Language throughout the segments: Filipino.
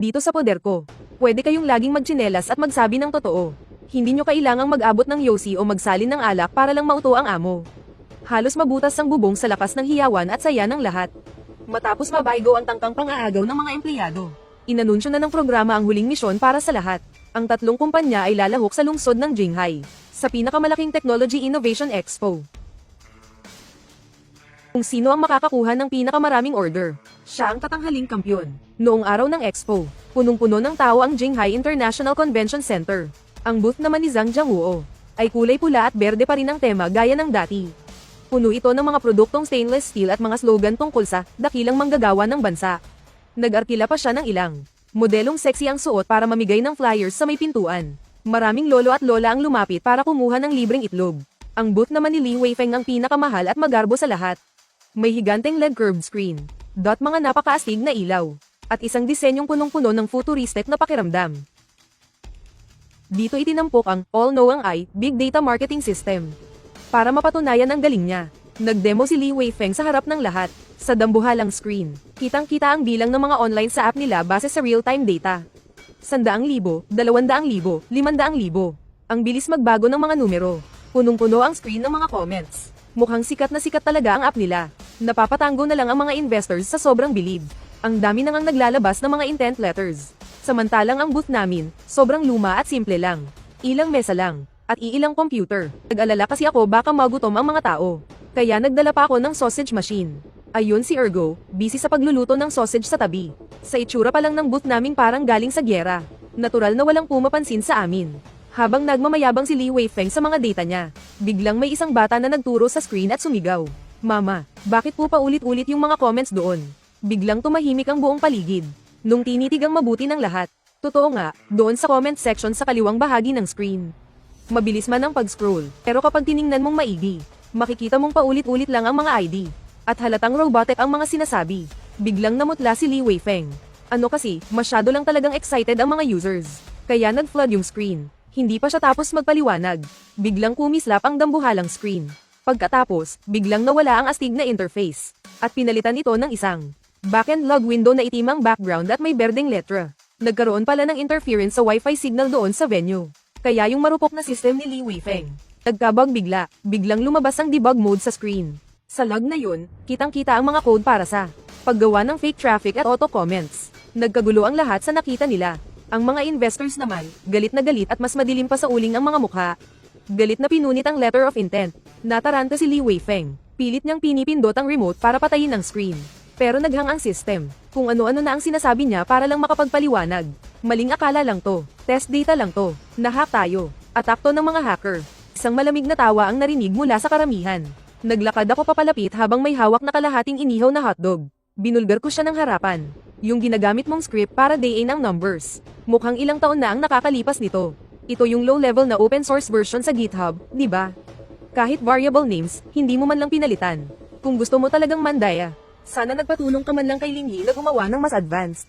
Dito sa poder ko, pwede kayong laging magtsinelas at magsabi ng totoo. Hindi nyo kailangang mag-abot ng yosi o magsalin ng alak para lang mauto ang amo. Halos mabutas ang bubong sa lakas ng hiyawan at saya ng lahat. Matapos mabaigo ang tangkang pang-aagaw ng mga empleyado, inanunsyo na ng programa ang huling misyon para sa lahat. Ang tatlong kumpanya ay lalahok sa lungsod ng Jinghai, sa pinakamalaking Technology Innovation Expo. Kung sino ang makakakuha ng pinakamaraming order, siya ang tatanghaling kampyon. Noong araw ng expo, punong-puno ng tao ang Jinghai International Convention Center. Ang booth naman ni Zhang Jianguo ay kulay pula at berde pa rin ang tema gaya ng dati. Puno ito ng mga produktong stainless steel at mga slogan tungkol sa dakilang manggagawa ng bansa. Nag-arkila pa siya ng ilang modelong sexy ang suot para mamigay ng flyers sa may pintuan. Maraming lolo at lola ang lumapit para kumuha ng libreng itlog. Ang booth naman ni Li Weifeng ang pinakamahal at magarbo sa lahat. May higanteng LED curved screen, mga napakaastig na ilaw, at isang disenyong punong-puno ng futuristic na pakiramdam. Dito itinampok ang All-Knowing Eye Big Data Marketing System. Para mapatunayan ang galing niya, nagdemo si Li Weifeng sa harap ng lahat, sa dambuhalang screen. Kitang-kita ang bilang ng mga online sa app nila base sa real-time data. 100,000, 200,000, 500,000. Ang bilis magbago ng mga numero. Punong-puno ang screen ng mga comments. Mukhang sikat na sikat talaga ang app nila. Napapatango na lang ang mga investors sa sobrang bilib. Ang dami nang naglalabas ng mga intent letters. Samantalang ang booth namin, sobrang luma at simple lang. Ilang mesa lang, at iilang computer. Nag-alala kasi ako baka magutom ang mga tao. Kaya nagdala pa ako ng sausage machine. Ayun si Ergo, busy sa pagluluto ng sausage sa tabi. Sa itsura pa lang ng booth namin parang galing sa gyera. Natural na walang pumapansin sa amin. Habang nagmamayabang si Li Weifeng sa mga data niya, biglang may isang bata na nagturo sa screen at sumigaw. Mama, bakit po paulit-ulit yung mga comments doon? Biglang tumahimik ang buong paligid. Nung tinitigang mabuti ng lahat, totoo nga, doon sa comment section sa kaliwang bahagi ng screen. Mabilis man ang pag-scroll, pero kapag tiningnan mong maigi, makikita mong paulit-ulit lang ang mga ID. At halatang robotic ang mga sinasabi. Biglang namutla si Li Weifeng. Ano kasi, masyado lang talagang excited ang mga users. Kaya nag-flood yung screen. Hindi pa siya tapos magpaliwanag. Biglang kumislap ang dambuhalang screen. Pagkatapos, biglang nawala ang astig na interface. At pinalitan ito ng isang back-end log window na itim ang background at may berdeng letra. Nagkaroon pala ng interference sa wifi signal doon sa venue. Kaya yung marupok na system ni Li Weifeng nagkabug bigla. Biglang lumabas ang debug mode sa screen. Sa log na yun, kitang-kita ang mga code para sa paggawa ng fake traffic at auto-comments. Nagkagulo ang lahat sa nakita nila. Ang mga investors naman, galit na galit at mas madilim pa sa uling ang mga mukha. Galit na pinunit ang letter of intent. Nataranta si Li Weifeng. Pilit niyang pinipindot ang remote para patayin ang screen. Pero naghang ang system. Kung ano-ano na ang sinasabi niya para lang makapagpaliwanag. Maling akala lang to. Test data lang to. Nahack tayo. Atakto ng mga hacker. Isang malamig na tawa ang narinig mula sa karamihan. Naglakad ako papalapit habang may hawak na kalahating inihaw na hotdog. Binulgar ko siya ng harapan. Yung ginagamit mong script para day in ang numbers. Mukhang ilang taon na ang nakakalipas nito. Ito yung low-level na open source version sa GitHub, di ba? Kahit variable names, hindi mo man lang pinalitan. Kung gusto mo talagang mandaya, sana nagpatulong ka man lang kay Lingyi na gumawa ng mas advanced.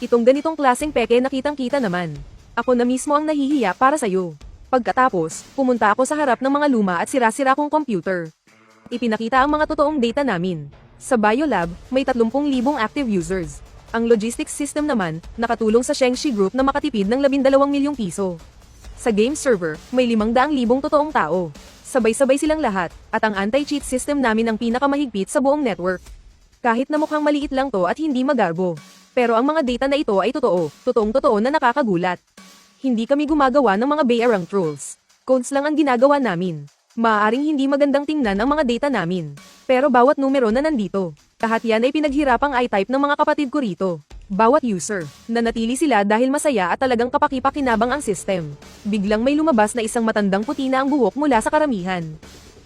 Itong ganitong klaseng peke na kitang-kita naman. Ako na mismo ang nahihiya para sa'yo. Pagkatapos, pumunta ako sa harap ng mga luma at sira-sira kong computer. Ipinakita ang mga totoong data namin. Sa Biolab, may 30,000 active users. Ang logistics system naman, nakatulong sa Shengxi Group na makatipid ng 12 milyong piso. Sa game server, may 500,000 totoong tao. Sabay-sabay silang lahat, at ang anti-cheat system namin ang pinakamahigpit sa buong network. Kahit na mukhang maliit lang to at hindi magarbo. Pero ang mga data na ito ay totoo, totoong-totoo na nakakagulat. Hindi kami gumagawa ng mga bayarang trolls. Codes lang ang ginagawa namin. Maaaring hindi magandang tingnan ang mga data namin. Pero bawat numero na nandito, lahat yan ay pinaghirapang i-type ng mga kapatid ko rito. Bawat user, nanatili sila dahil masaya at talagang kapakipakinabang ang system. Biglang may lumabas na isang matandang puti na ang buhok mula sa karamihan.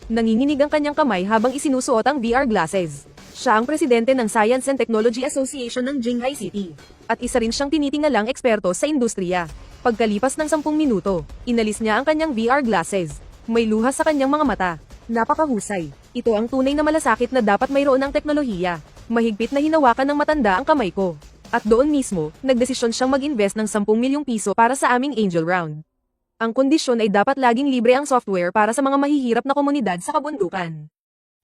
Nanginginig ang kanyang kamay habang isinusuot ang VR glasses. Siya ang presidente ng Science and Technology Association ng Jinghai City. At isa rin siyang tinitingalang eksperto sa industriya. Pagkalipas ng 10 minuto, inalis niya ang kanyang VR glasses. May luha sa kanyang mga mata. Napakahusay. Ito ang tunay na malasakit na dapat mayroon ng teknolohiya. Mahigpit na hinawakan ng matanda ang kamay ko. At doon mismo, nagdesisyon siyang mag-invest ng 10 milyong piso para sa aming angel round. Ang kondisyon ay dapat laging libre ang software para sa mga mahihirap na komunidad sa kabundukan.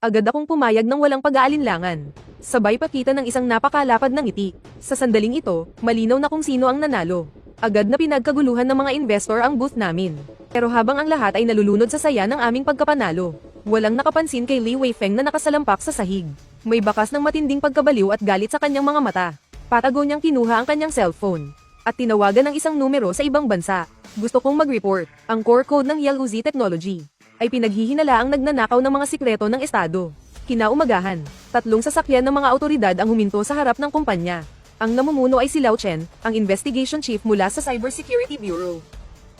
Agad akong pumayag ng walang pag-aalinlangan. Sabay pakita ng isang napakalapad ng ngiti. Sa sandaling ito, malinaw na kung sino ang nanalo. Agad na pinagkaguluhan ng mga investor ang booth namin. Pero habang ang lahat ay nalulunod sa saya ng aming pagkapanalo, walang nakapansin kay Li Weifeng na nakasalampak sa sahig. May bakas ng matinding pagkabaliw at galit sa kanyang mga mata. Patago niyang kinuha ang kanyang cellphone at tinawagan ng isang numero sa ibang bansa. Gusto kong mag-report. Ang core code ng Yaluzi Technology ay pinaghihinalaang nagnanakaw ng mga sikreto ng estado. Kinaumagahan, 3 sasakyan ng mga autoridad ang huminto sa harap ng kumpanya. Ang namumuno ay si Lao Chen, ang investigation chief mula sa Cybersecurity Bureau.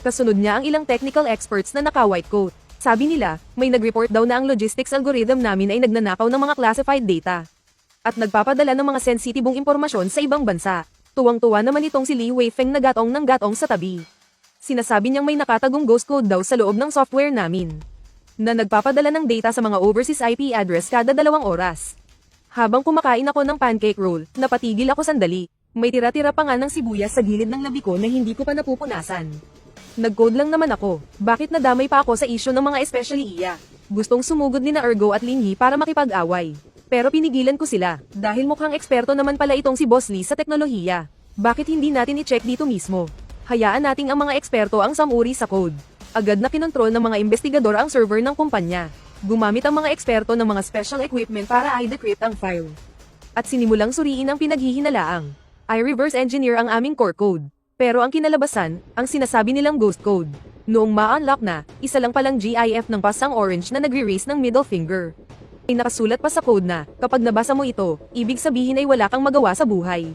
Kasunod niya ang ilang technical experts na naka-white coat. Sabi nila, may nag-report daw na ang logistics algorithm namin ay nagnanakaw ng mga classified data at nagpapadala ng mga sensitibong impormasyon sa ibang bansa. Tuwang-tuwa naman itong si Li Weifeng na gatong ng gatong sa tabi. Sinasabi niyang may nakatagong ghost code daw sa loob ng software namin na nagpapadala ng data sa mga overseas IP address kada 2 oras. Habang kumakain ako ng pancake roll, napatigil ako sandali. May tira-tira pa nga ng sibuyas sa gilid ng labi ko na hindi ko pa napupunasan. Nag-code lang naman ako. Bakit nadamay pa ako sa issue ng mga especially iya? Gustong sumugod ni na Ergo at Lin Yi para makipag-away. Pero pinigilan ko sila, dahil mukhang eksperto naman pala itong si Boss Lee sa teknolohiya. Bakit hindi natin i-check dito mismo? Hayaan nating ang mga eksperto ang samuri sa code. Agad na kinontrol ng mga investigador ang server ng kumpanya. Gumamit ang mga eksperto ng mga special equipment para i-decrypt ang file. At sinimulang suriin ang pinaghihinalaang. I-reverse engineer ang aming core code. Pero ang kinalabasan, ang sinasabi nilang ghost code. Noong ma-unlock na, isa lang palang GIF ng pasang orange na nagre-raise ng middle finger. Ay nakasulat pa sa code na, kapag nabasa mo ito, ibig sabihin ay wala kang magawa sa buhay.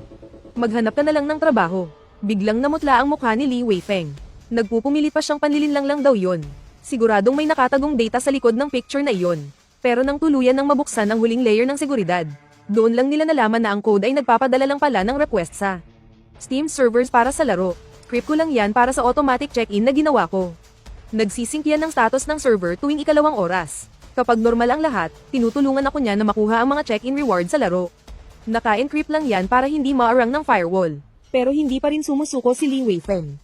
Maghanap ka na lang ng trabaho. Biglang namutla ang mukha ni Li Weifeng. Nagpupumilit pa siyang panlilinlang lang daw yon. Siguradong may nakatagong data sa likod ng picture na iyon. Pero nang tuluyan ng mabuksan ang huling layer ng seguridad, doon lang nila nalaman na ang code ay nagpapadala lang pala ng request sa Steam servers para sa laro. Script ko lang yan para sa automatic check-in na ginawa ko. Nagsisync yan ng status ng server tuwing 2 oras. Kapag normal ang lahat, tinutulungan ako niya na makuha ang mga check-in reward sa laro. Naka-encrypt lang yan para hindi maarang ng firewall. Pero hindi pa rin sumusuko si Li Weifeng.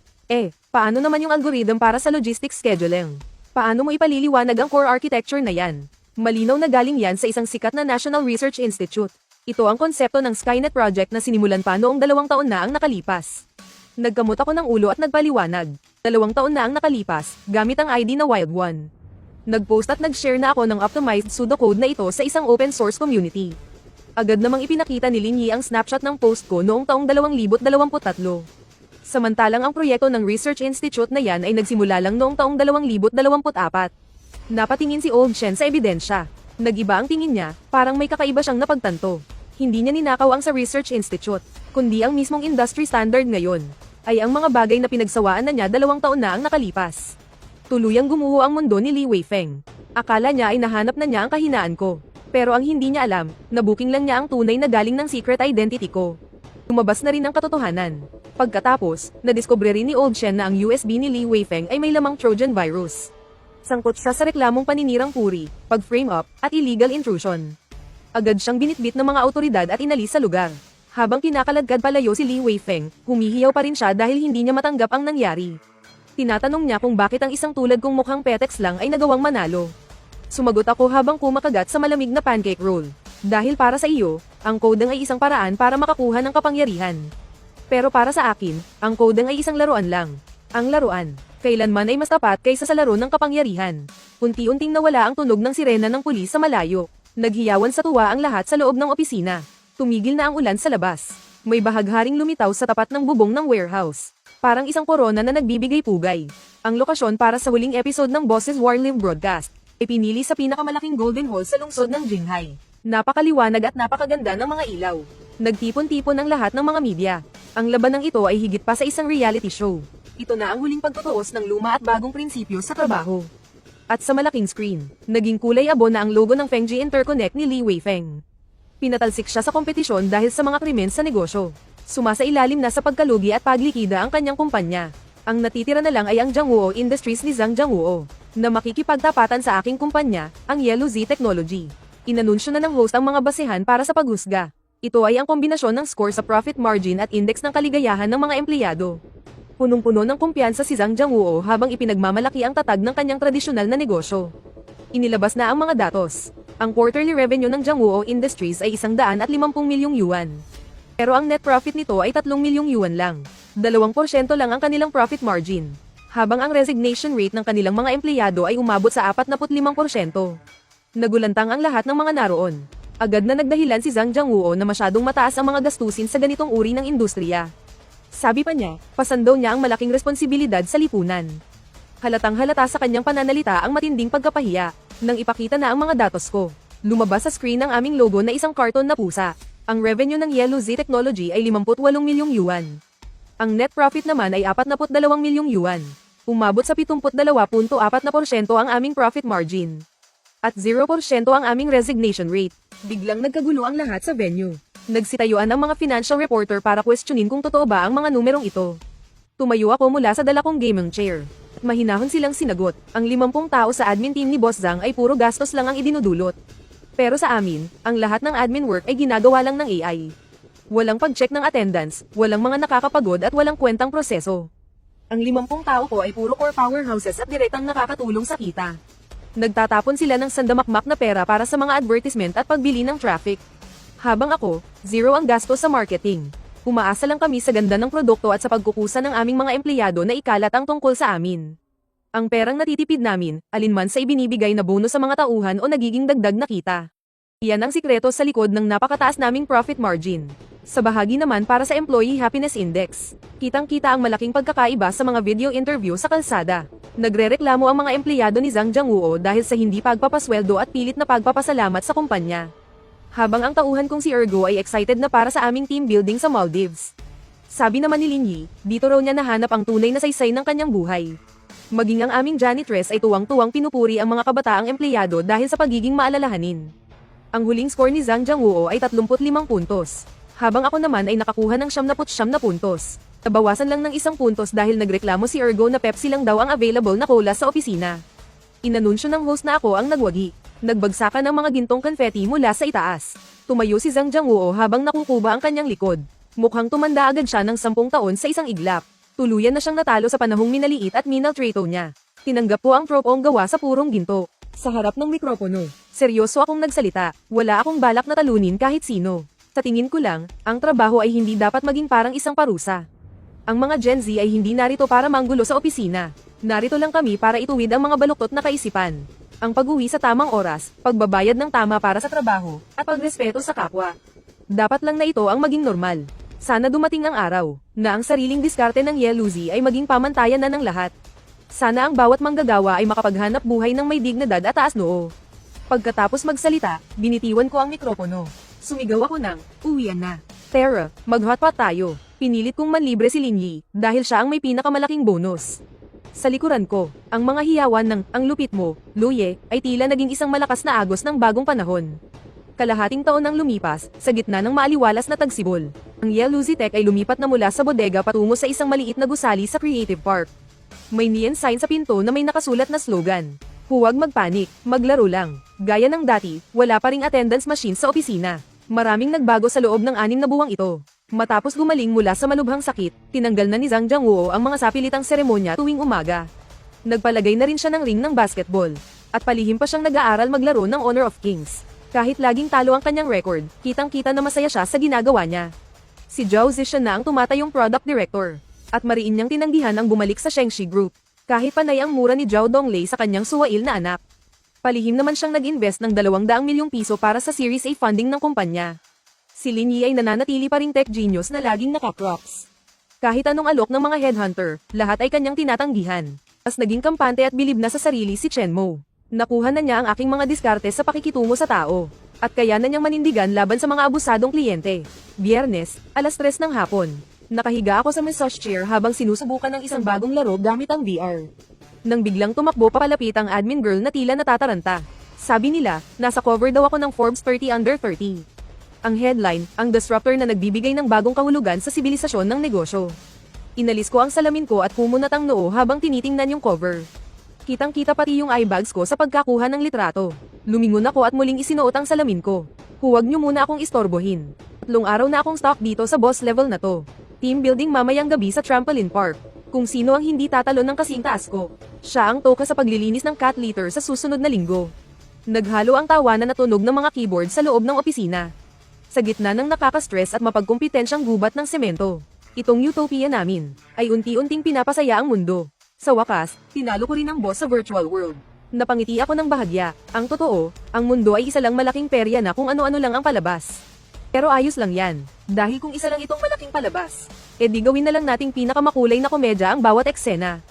Paano naman yung algorithm para sa logistics scheduling? Paano mo ipaliliwanag ang core architecture na yan? Malinaw na galing yan sa isang sikat na National Research Institute. Ito ang konsepto ng Skynet project na sinimulan pa noong 2 taon na ang nakalipas. Nagkamot ako ng ulo at nagpaliwanag. 2 taon na ang nakalipas, gamit ang ID na Wild One. Nag-post at nag-share na ako ng optimized pseudocode na ito sa isang open source community. Agad namang ipinakita ni Lin Yi ang snapshot ng post ko noong taong 2023. Samantalang ang proyekto ng Research Institute na yan ay nagsimula lang noong taong 2024. Napatingin si Old Shen sa ebidensya. Nag-iba ang tingin niya, parang may kakaiba siyang napagtanto. Hindi niya ninakaw ang sa Research Institute, kundi ang mismong industry standard ngayon, ay ang mga bagay na pinagsawaan na niya 2 taon na ang nakalipas. Tuluyang gumuho ang mundo ni Li Weifeng. Akala niya ay nahanap na niya ang kahinaan ko. Pero ang hindi niya alam, nabuking lang niya ang tunay na galing ng secret identity ko. Lumabas na rin ang katotohanan. Pagkatapos, nadiskubre rin ni Old Shen na ang USB ni Li Weifeng ay may lamang Trojan virus. Sangkot siya sa reklamong paninirang puri, pag-frame up, at illegal intrusion. Agad siyang binitbit ng mga autoridad at inalis sa lugar. Habang kinakaladkad palayo si Li Weifeng, humihiyaw pa rin siya dahil hindi niya matanggap ang nangyari. Tinatanong niya kung bakit ang isang tulad kong mukhang petex lang ay nagawang manalo. Sumagot ako habang kumakagat sa malamig na pancake roll. Dahil para sa iyo, ang coding ay isang paraan para makakuha ng kapangyarihan. Pero para sa akin, ang coding ay isang laruan lang. Ang laruan, kailanman ay mas tapat kaysa sa laro ng kapangyarihan. Unti-unting nawala ang tunog ng sirena ng pulis sa malayo. Naghiyawan sa tuwa ang lahat sa loob ng opisina. Tumigil na ang ulan sa labas. May bahagharing lumitaw sa tapat ng bubong ng warehouse. Parang isang korona na nagbibigay pugay. Ang lokasyon para sa huling episode ng Bosses War Live broadcast, ipinili sa pinakamalaking golden hall sa lungsod ng Jinghai. Napakaliwanag at napakaganda ng mga ilaw. Nagtipon-tipon ang lahat ng mga media. Ang labanang ito ay higit pa sa isang reality show. Ito na ang huling pagtutuos ng luma at bagong prinsipyo sa trabaho. At sa malaking screen, naging kulay abo na ang logo ng Fengji Interconnect ni Li Weifeng. Pinatalsik siya sa kompetisyon dahil sa mga krimen sa negosyo. Sumasailalim na sa pagkalugi at paglikida ang kanyang kumpanya. Ang natitira na lang ay ang Jianghuo Industries ni Zhang Jianghuo, na makikipagtapatan sa aking kumpanya, ang Yaluzi Technology. Inanunsyo na ng host ang mga basehan para sa paghusga. Ito ay ang kombinasyon ng score sa profit margin at index ng kaligayahan ng mga empleyado. Punong-puno ng kumpiyansa si Zhang Jianghuo habang ipinagmamalaki ang tatag ng kanyang tradisyonal na negosyo. Inilabas na ang mga datos. Ang quarterly revenue ng Jianghuo Industries ay 150 milyong yuan. Pero ang net profit nito ay 3 milyong yuan lang. 2% lang ang kanilang profit margin. Habang ang resignation rate ng kanilang mga empleyado ay umabot sa 45%. Nagulantang ang lahat ng mga naroon. Agad na nagdahilan si Zhang Jianghuo na masyadong mataas ang mga gastusin sa ganitong uri ng industriya. Sabi pa niya, pasan daw niya ang malaking responsibilidad sa lipunan. Halatang halata sa kanyang pananalita ang matinding pagkapahiya. Nang ipakita na ang mga datos ko, lumabas sa screen ang aming logo na isang karton na pusa. Ang revenue ng Yellow Z Technology ay 58 milyong yuan. Ang net profit naman ay 42 milyong yuan. Umabot sa 72.4% ang aming profit margin. At 0% ang aming resignation rate. Biglang nagkagulo ang lahat sa venue. Nagsitayuan ang mga financial reporter para questionin kung totoo ba ang mga numerong ito. Tumayo ako mula sa dala kong gaming chair. Mahinahon silang sinagot, ang 50 tao sa admin team ni Boss Zhang ay puro gastos lang ang idinudulot. Pero sa amin, ang lahat ng admin work ay ginagawa lang ng AI. Walang pag-check ng attendance, walang mga nakakapagod at walang kwentang proseso. Ang 50 tao ko ay puro core powerhouses at direktang nakakatulong sa kita. Nagtatapon sila ng sandamakmak na pera para sa mga advertisement at pagbili ng traffic. Habang ako, zero ang gastos sa marketing. Umaasa lang kami sa ganda ng produkto at sa pagkukusa ng aming mga empleyado na ikalat ang tungkol sa amin. Ang perang natitipid namin, alinman sa ibinibigay na bonus sa mga tauhan o nagiging dagdag na kita. Iyan ang sikreto sa likod ng napakataas naming profit margin. Sa bahagi naman para sa Employee Happiness Index, kitang-kita ang malaking pagkakaiba sa mga video interview sa kalsada. Nagrereklamo ang mga empleyado ni Zhang Jianghuo dahil sa hindi pagpapasweldo at pilit na pagpapasalamat sa kumpanya. Habang ang tauhan kong si Ergo ay excited na para sa aming team building sa Maldives. Sabi naman ni Lin Yi, dito raw niya nahanap ang tunay na saysay ng kanyang buhay. Maging ang aming janitress ay tuwang-tuwang pinupuri ang mga kabataang empleyado dahil sa pagiging maalalahanin. Ang huling score ni Zhang Jianghuo ay 35 puntos. Habang ako naman ay nakakuha ng 79 na puntos. Nabawasan lang ng 1 puntos dahil nagreklamo si Ergo na Pepsi lang daw ang available na cola sa opisina. Inanunsyo ng host na ako ang nagwagi. Nagbagsakan ng mga gintong confetti mula sa itaas. Tumayo si Zhang Jianghuo habang nakukuba ang kanyang likod. Mukhang tumanda agad siya ng 10 taon sa isang iglap. Tuluyan na siyang natalo sa panahong minaliit at minaltrato niya. Tinanggap ko ang tropong gawa sa purong ginto. Sa harap ng mikropono, seryoso akong nagsalita, wala akong balak na talunin kahit sino. Sa tingin ko lang, ang trabaho ay hindi dapat maging parang isang parusa. Ang mga Gen Z ay hindi narito para manggulo sa opisina. Narito lang kami para ituwid ang mga baluktot na kaisipan. Ang pag-uwi sa tamang oras, pagbabayad ng tama para sa trabaho, at pagrespeto sa kapwa. Dapat lang na ito ang maging normal. Sana dumating ang araw, na ang sariling diskarte ng Yellow Z ay maging pamantayan na ng lahat. Sana ang bawat manggagawa ay makapaghanap buhay ng may dignidad at taas noo. Pagkatapos magsalita, binitiwan ko ang mikropono. Sumigaw ako ng, uwian na. Tara, mag-hotpot tayo. Pinilit kong manlibre si Lin Yi, dahil siya ang may pinakamalaking bonus. Sa likuran ko, ang mga hiyawan ng, ang lupit mo, Luye, ay tila naging isang malakas na agos ng bagong panahon. Kalahating taon nang lumipas, sa gitna ng maaliwalas na tagsibol. Ang Yellow Z Tech ay lumipat na mula sa bodega patungo sa isang maliit na gusali sa Creative Park. May neon sign sa pinto na may nakasulat na slogan. Huwag magpanik, maglaro lang. Gaya ng dati, wala pa ring attendance machine sa opisina. Maraming nagbago sa loob ng 6 na buwang ito. Matapos gumaling mula sa malubhang sakit, tinanggal na ni Zhang Jianghuo ang mga sapilitang seremonya tuwing umaga. Nagpalagay na rin siya ng ring ng basketball. At palihim pa siyang nag-aaral maglaro ng Honor of Kings. Kahit laging talo ang kanyang record, kitang-kita na masaya siya sa ginagawa niya. Si Zhao Zishan na ang tumatayong product director. At mariin niyang tinanggihan ang bumalik sa Shengxi Group. Kahit panay ang mura ni Zhao Donglei sa kanyang suwail na anak. Palihim naman siyang nag-invest ng 200 milyong piso para sa Series A funding ng kumpanya. Si Lin Yi ay nananatili pa ring tech genius na laging nakaprops. Kahit anong alok ng mga headhunter, lahat ay kanyang tinatanggihan. As naging kampante at bilib na sa sarili si Chen Mo. Nakuha na niya ang aking mga diskarte sa pakikitungo sa tao. At kaya na niyang manindigan laban sa mga abusadong kliyente. Biyernes, alas 3 ng hapon. Nakahiga ako sa massage chair habang sinusubukan ng isang bagong laro gamit ang VR. Nang biglang tumakbo papalapit ang admin girl na tila natataranta. Sabi nila, nasa cover daw ako ng Forbes 30 Under 30. Ang headline, ang disruptor na nagbibigay ng bagong kahulugan sa sibilisasyon ng negosyo. Inalis ko ang salamin ko at kumunat ang noo habang tinitingnan yung cover. Kitang-kita pati yung eyebags ko sa pagkakuha ng litrato. Lumingon ako at muling isinuot ang salamin ko. Huwag niyo muna akong istorbohin. 3 araw na akong stock dito sa boss level na to. Team building mamayang gabi sa trampoline park. Kung sino ang hindi tatalon ng kasing taas ko. Siya ang toka sa paglilinis ng cat litter sa susunod na linggo. Naghalo ang tawanan na tunog ng mga keyboard sa loob ng opisina. Sa gitna ng nakaka-stress at mapagkumpetensyang gubat ng semento, itong utopia namin ay unti-unting pinapasaya ang mundo. Sa wakas, tinalo ko rin ang boss sa virtual world. Napangiti ako ng bahagya. Ang totoo, ang mundo ay isa lang malaking perya na kung ano-ano lang ang palabas. Pero ayos lang yan. Dahil kung isa lang itong malaking palabas, edi gawin na lang nating pinakamakulay na komedya ang bawat eksena.